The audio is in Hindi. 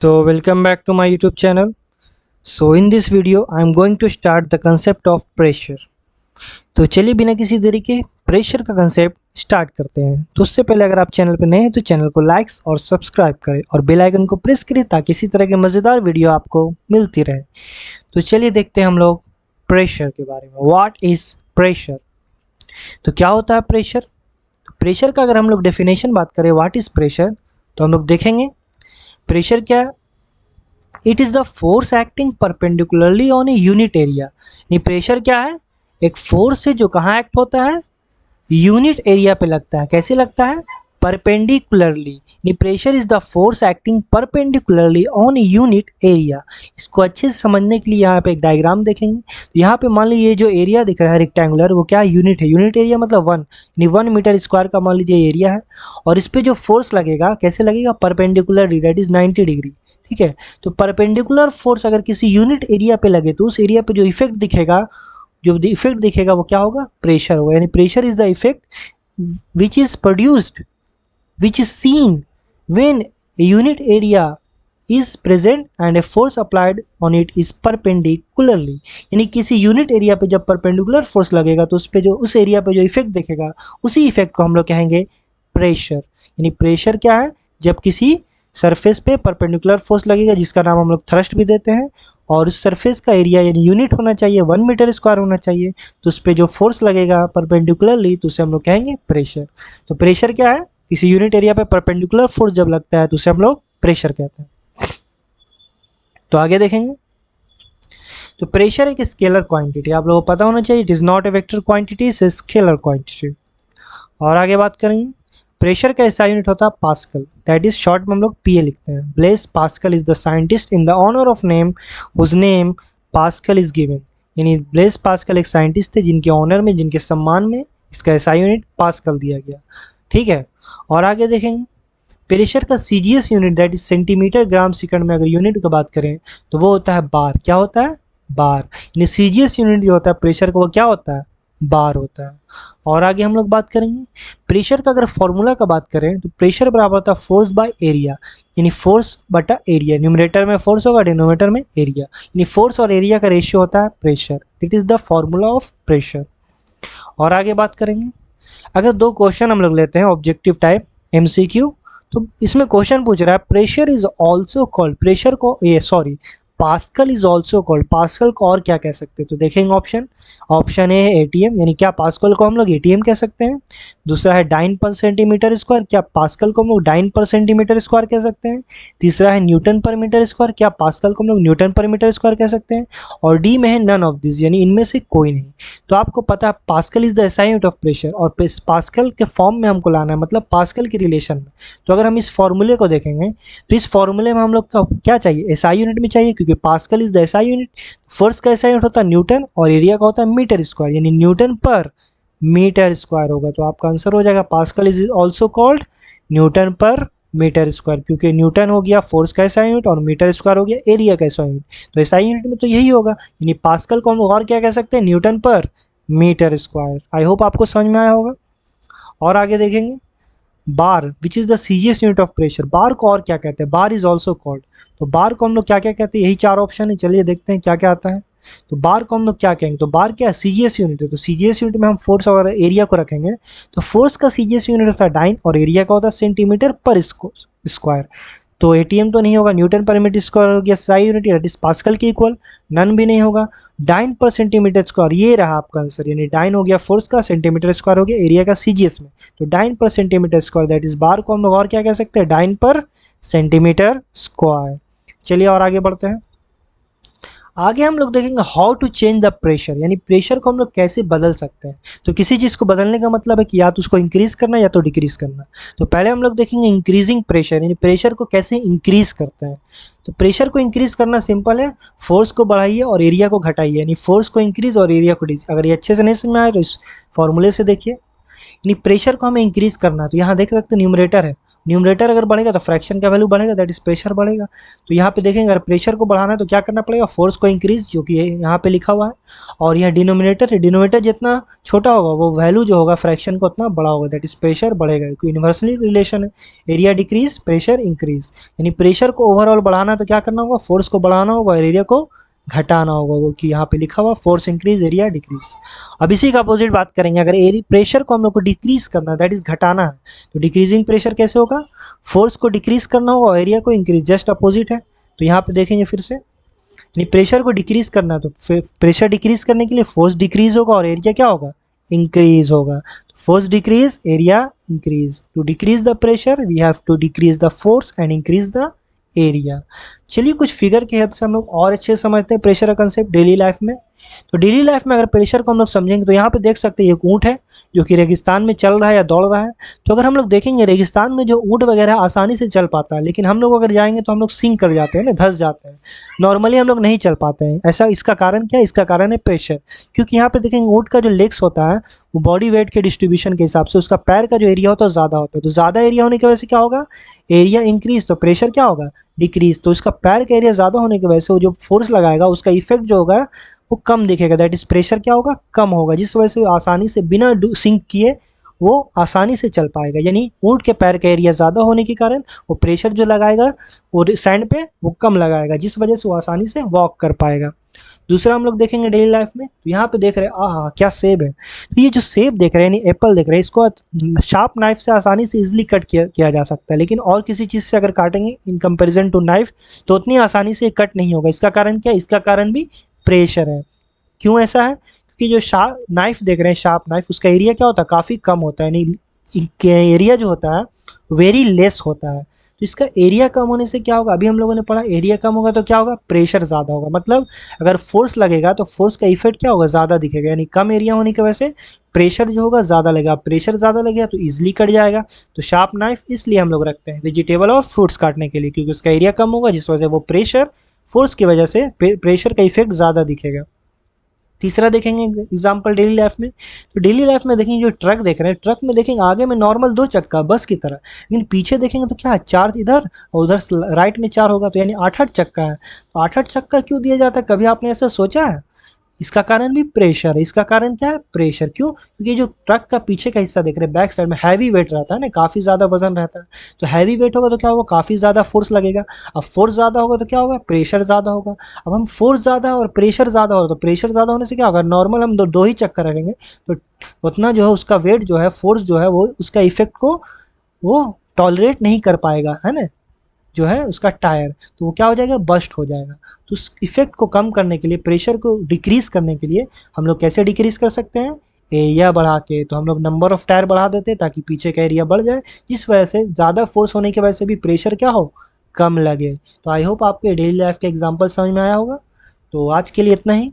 So welcome back to my YouTube channel. So in this video I am going to start the concept of pressure. तो चलिए बिना किसी देरी के प्रेशर का कंसेप्ट स्टार्ट करते हैं। तो उससे पहले अगर आप चैनल पर नए हैं तो चैनल को लाइक्स और सब्सक्राइब करें और बेल आइकन को प्रेस करें ताकि इसी तरह के मज़ेदार वीडियो आपको मिलती रहे। तो चलिए देखते हैं हम लोग प्रेशर के बारे में। What is pressure? तो क्या होता है प्रेशर? तो प्रेशर का अगर हम लोग डेफिनेशन बात करें व्हाट इज़ प्रेशर, तो हम लोग देखेंगे प्रेशर क्या है। It is the force acting perpendicularly on a unit area. ये प्रेशर क्या है? एक फोर्स है जो कहाँ एक्ट होता है? यूनिट एरिया पे लगता है। कैसे लगता है? परपेंडिकुलरली। ये pressure is the force acting perpendicularly on unit area. इसको अच्छे से समझने के लिए यहाँ पे एक डायग्राम देखेंगे। तो यहाँ पे मान लीजिए ये जो एरिया दिख रहा है रेक्टेंगुलर, वो क्या है? यूनिट है। यूनिट एरिया मतलब 1, यानी 1 मीटर स्क्वायर का मान लीजिए एरिया है। और इस पर जो फोर्स लगेगा कैसे लगेगा? Perpendicularly, that is 90 degree. ठीक है, तो परपेंडिकुलर फोर्स अगर किसी यूनिट एरिया पे लगे तो उस एरिया पे जो इफेक्ट दिखेगा, वो क्या होगा? प्रेशर होगा। यानी pressure is the effect which is produced, which is seen when a unit area is present and a force applied on it is perpendicularly. यानी किसी यूनिट एरिया पे जब परपेंडिकुलर फोर्स लगेगा तो उस एरिया पे जो इफेक्ट दिखेगा उसी इफेक्ट को हम लोग कहेंगे प्रेशर। यानी प्रेशर क्या है? जब किसी सरफेस पे परपेंडिकुलर फोर्स लगेगा जिसका नाम हम लोग थ्रस्ट भी देते हैं, और उस सरफेस का एरिया यानी यूनिट होना चाहिए 1 मीटर स्क्वायर होना चाहिए, तो उस पर जो फोर्स लगेगा परपेंडिकुलरली तो उसे हम लोग कहेंगे प्रेशर। तो प्रेशर क्या है? किसी यूनिट एरिया पे परपेंडिकुलर फोर्स जब लगता है तो उसे हम लोग प्रेशर कहते हैं। तो आगे देखेंगे। तो प्रेशर एक स्केलर क्वांटिटी, आप लोगों को पता होना चाहिए। It is not a vector quantity, is scalar quantity. और आगे बात करेंगे। प्रेशर का ऐसा यूनिट होता है पास्कल, दैट इज शॉर्ट में हम लोग पीए लिखते हैं। Blaise Pascal is the scientist in the honour of name whose name Pascal is given. यानी ब्लेस पास्कल एक साइंटिस्ट थे जिनके ऑनर में, जिनके सम्मान में इसका ऐसा यूनिट पास्कल दिया गया। ठीक है, और आगे देखेंगे। प्रेशर का CGS unit that is centimetre gram second में अगर यूनिट की बात करें तो वो होता है बार। क्या होता है? बार। यानी सीजीएस यूनिट जो होता है प्रेशर का वो क्या होता है? बार होता है। और आगे हम लोग बात करेंगे प्रेशर का। अगर फॉर्मूला का बात करें तो प्रेशर बराबर होता है फोर्स बाय एरिया, यानी फोर्स बटा एरिया। न्यूमरेटर में फोर्स होगा, डिनोमिनेटर में एरिया, यानी फोर्स और एरिया का रेशियो होता है pressure. It is the formula of pressure. और आगे बात करेंगे। अगर दो क्वेश्चन हम लोग लेते हैं ऑब्जेक्टिव टाइप एमसीक्यू, तो इसमें क्वेश्चन पूछ रहा है pressure is also called, pressure को pascal is also called, pascal को और क्या कह सकते हैं? तो देखेंगे ऑप्शन ए है एटीएम, यानी क्या पास्कल को हम लोग एटीएम कह सकते हैं। दूसरा है डाइन पर सेंटीमीटर स्क्वायर, क्या पास्कल को हम लोग डाइन पर सेंटीमीटर स्क्वायर कह सकते हैं। तीसरा है न्यूटन पर मीटर स्क्वायर, क्या पास्कल को हम लोग न्यूटन पर मीटर स्क्वायर कह सकते हैं। और डी में है नन ऑफ दिस, यानी इनमें से कोई नहीं। तो आपको पता है pascal is the SI unit of pressure, और पास्कल के फॉर्म में हमको लाना है, मतलब पास्कल के रिलेशन में। तो अगर हम इस फॉर्मूले को देखेंगे तो इस फॉर्मूले में हम लोग का क्या चाहिए? एसआई यूनिट में चाहिए, क्योंकि pascal is the SI unit. Force का एसआई यूनिट होता है न्यूटन और एरिया का होता है मीटर स्क्वायर, यानी न्यूटन पर मीटर स्क्वायर होगा। तो आपका आंसर हो जाएगा pascal is also called Newton पर मीटर स्क्वायर, क्योंकि न्यूटन हो गया फोर्स का एसआई यूनिट और मीटर स्क्वायर हो गया एरिया का एसआई यूनिट। तो एसआई यूनिट में तो यही होगा, यानी पास्कल को हम और क्या कह सकते हैं? न्यूटन पर मीटर स्क्वायर। आई होप आपको समझ में आया होगा। और आगे देखेंगे bar which is the CGS unit of pressure, bar को और क्या कहते हैं? Bar is also called. तो बार को हम लोग क्या क्या कहते हैं? यही चार ऑप्शन है, चलिए देखते हैं क्या क्या आता है। तो बार को हम लोग क्या कहेंगे? तो बार क्या? सीजीएस यूनिट है। तो सीजीएस यूनिट में हम फोर्स और एरिया को रखेंगे। तो फोर्स का सीजीएस यूनिट होता है डाइन और एरिया का होता है सेंटीमीटर पर स्क्वायर। तो एटीएम तो नहीं होगा, न्यूटन पर मीटर स्क्वायर हो गया Sai unit, that is pascal के इक्वल। नन भी नहीं होगा। डाइन पर सेंटीमीटर स्क्वायर, ये रहा आपका आंसर, यानी डाइन हो गया फोर्स का, सेंटीमीटर स्क्वायर हो गया एरिया का सीजीएस में। तो डाइन पर सेंटीमीटर स्क्वायर, दैट इज बार को हम लोग और क्या कह सकते हैं? डाइन पर सेंटीमीटर स्क्वायर। चलिए और आगे बढ़ते हैं। आगे हम लोग देखेंगे how to change the pressure, यानी प्रेशर को हम लोग कैसे बदल सकते हैं। तो किसी चीज़ को बदलने का मतलब है कि या तो उसको इंक्रीज करना या तो डिक्रीज करना। तो पहले हम लोग देखेंगे इंक्रीजिंग प्रेशर, यानी प्रेशर को कैसे इंक्रीज करते हैं। तो प्रेशर को इंक्रीज करना सिंपल है, फोर्स को बढ़ाइए और एरिया को घटाइए, यानी फोर्स को इंक्रीज और एरिया को डिक्रीज। अगर ये अच्छे से नहीं समझ में आए तो इस फॉर्मूले से देखिए। यानी प्रेशर को हमें इंक्रीज करना है, तो यहाँ देख सकते न्यूमरेटर है न्यूमरेटर अगर बढ़ेगा तो फ्रैक्शन का वैल्यू बढ़ेगा, दैट इज प्रेशर बढ़ेगा। तो यहाँ पे देखेंगे अगर प्रेशर को बढ़ाना है तो क्या करना पड़ेगा, फोर्स को इंक्रीज, जो कि यहाँ पे लिखा हुआ है। और यह डिनोमिनेटर जितना छोटा होगा वो वैल्यू जो होगा फ्रैक्शन को उतना बड़ा होगा, दैट इज प्रेशर बढ़ेगा, क्योंकि यूनिवर्सली रिलेशन है, एरिया डिक्रीज प्रेशर इंक्रीज। यानी प्रेशर को ओवरऑल बढ़ाना तो क्या करना होगा, फोर्स को बढ़ाना होगा और एरिया को घटाना होगा, वो कि यहाँ पे लिखा हुआ फोर्स इंक्रीज एरिया डिक्रीज। अब इसी का अपोजिट बात करेंगे, अगर प्रेशर को हम लोग को डिक्रीज करना है, दैट इज घटाना है, तो डिक्रीजिंग प्रेशर कैसे होगा, फोर्स को डिक्रीज करना होगा और एरिया को इंक्रीज, जस्ट अपोजिट है। तो यहाँ पे देखेंगे फिर से, यानी प्रेशर को डिक्रीज करना है तो प्रेशर डिक्रीज करने के लिए फोर्स डिक्रीज होगा और एरिया क्या होगा, इंक्रीज होगा। Force decrease area increase, to decrease the pressure we have to decrease the force and increase the area. चलिए कुछ फिगर की हेल्प से हम लोग और अच्छे से समझते हैं प्रेशर का कंसेप्ट डेली लाइफ में। तो डेली लाइफ में अगर प्रेशर को हम लोग समझेंगे तो यहाँ पे देख सकते हैं एक ऊँट है जो कि रेगिस्तान में चल रहा है या दौड़ रहा है। तो अगर हम लोग देखेंगे रेगिस्तान में जो ऊँट वगैरह आसानी से चल पाता है, लेकिन हम लोग अगर जाएंगे तो हम लोग सिंक कर जाते हैं ना, धंस जाते हैं, नॉर्मली हम लोग नहीं चल पाते हैं। ऐसा इसका कारण क्या है, इसका कारण है प्रेशर। क्योंकि यहाँ पे देखेंगे ऊँट का जो लेग्स होता है वो बॉडी वेट के डिस्ट्रीब्यूशन के हिसाब से उसका पैर का जो एरिया होता है ज़्यादा होता है, तो ज़्यादा एरिया होने की वजह से क्या होगा, एरिया इंक्रीज, तो प्रेशर क्या होगा, डिक्रीज। तो इसका पैर का एरिया ज़्यादा होने की वजह से वो जो फोर्स लगाएगा उसका इफेक्ट जो होगा वो कम दिखेगा, दैट इज प्रेशर क्या होगा, कम होगा, जिस वजह से आसानी से बिना सिंक किए वो आसानी से चल पाएगा। यानी ऊँट के पैर का एरिया ज़्यादा होने के कारण वो प्रेशर जो लगाएगा वो सैंड पे वो कम लगाएगा, जिस वजह से वो आसानी से वॉक कर पाएगा। दूसरा हम लोग देखेंगे डेली लाइफ में, तो यहाँ पे देख रहे हैं आहा क्या सेब है। तो ये जो सेब देख रहे हैं यानी एप्पल देख रहे हैं, इसको शार्प नाइफ से आसानी से इजीली कट किया जा सकता है, लेकिन और किसी चीज़ से अगर काटेंगे इन कंपैरिजन टू नाइफ तो उतनी आसानी से कट नहीं होगा। इसका कारण क्या है, इसका कारण भी प्रेशर है। क्यों ऐसा है, क्योंकि जो शार्प नाइफ देख रहे हैं, शार्प नाइफ, उसका एरिया क्या होता है, काफ़ी कम होता है, यानी एरिया जो होता है वेरी लेस होता है। तो इसका एरिया कम होने से क्या होगा, अभी हम लोगों ने पढ़ा एरिया कम होगा तो क्या होगा, प्रेशर ज़्यादा होगा। मतलब अगर फोर्स लगेगा तो फोर्स का इफेक्ट क्या होगा, ज़्यादा दिखेगा, यानी कम एरिया होने की वजह से प्रेशर जो होगा ज़्यादा लगेगा। प्रेशर ज़्यादा लगेगा तो ईजिली कट जाएगा। तो शार्प नाइफ इसलिए हम लोग रखते हैं वेजिटेबल और फ्रूट्स काटने के लिए, क्योंकि उसका एरिया कम होगा, जिस वजह से वो प्रेशर फोर्स की वजह से प्रेशर का इफेक्ट ज़्यादा दिखेगा। तीसरा देखेंगे एग्जाम्पल डेली लाइफ में, तो डेली लाइफ में देखेंगे जो ट्रक देख रहे हैं, ट्रक में देखेंगे आगे में नॉर्मल 2 चक्का बस की तरह, लेकिन पीछे देखेंगे तो क्या है, 4 इधर और उधर राइट में 4 होगा, तो यानी 8-8 चक्का है। तो 8-8 चक्का क्यों दिया जाता है, कभी आपने ऐसा सोचा है? इसका कारण भी प्रेशर है। इसका कारण क्या है, प्रेशर। क्यों, क्योंकि जो ट्रक का पीछे का हिस्सा देख रहे हैं बैक साइड में हैवी वेट रहता है ना, काफ़ी ज़्यादा वजन रहता है। तो हैवी वेट होगा तो क्या होगा, काफ़ी ज़्यादा फोर्स लगेगा। अब फोर्स ज़्यादा होगा तो क्या होगा, प्रेशर ज़्यादा होगा। अब हम फोर्स ज़्यादा और प्रेशर ज़्यादा होगा तो प्रेशर ज़्यादा होने से क्या होगा, नॉर्मल हम दो ही चक्कर रखेंगे तो उतना जो है उसका वेट जो है, फोर्स जो है वो उसका इफेक्ट को वो टॉलरेट नहीं कर पाएगा, है ना, जो है उसका टायर, तो वो क्या हो जाएगा, बस्ट हो जाएगा। तो उस इफेक्ट को कम करने के लिए, प्रेशर को डिक्रीज करने के लिए हम लोग कैसे डिक्रीज कर सकते हैं, एरिया बढ़ा के। तो हम लोग नंबर ऑफ टायर बढ़ा देते हैं ताकि पीछे का एरिया बढ़ जाए, जिस वजह से ज़्यादा फोर्स होने की वजह से भी प्रेशर क्या हो, कम लगे। तो आई होप आपके डेली लाइफ का एग्जाम्पल समझ में आया होगा। तो आज के लिए इतना ही।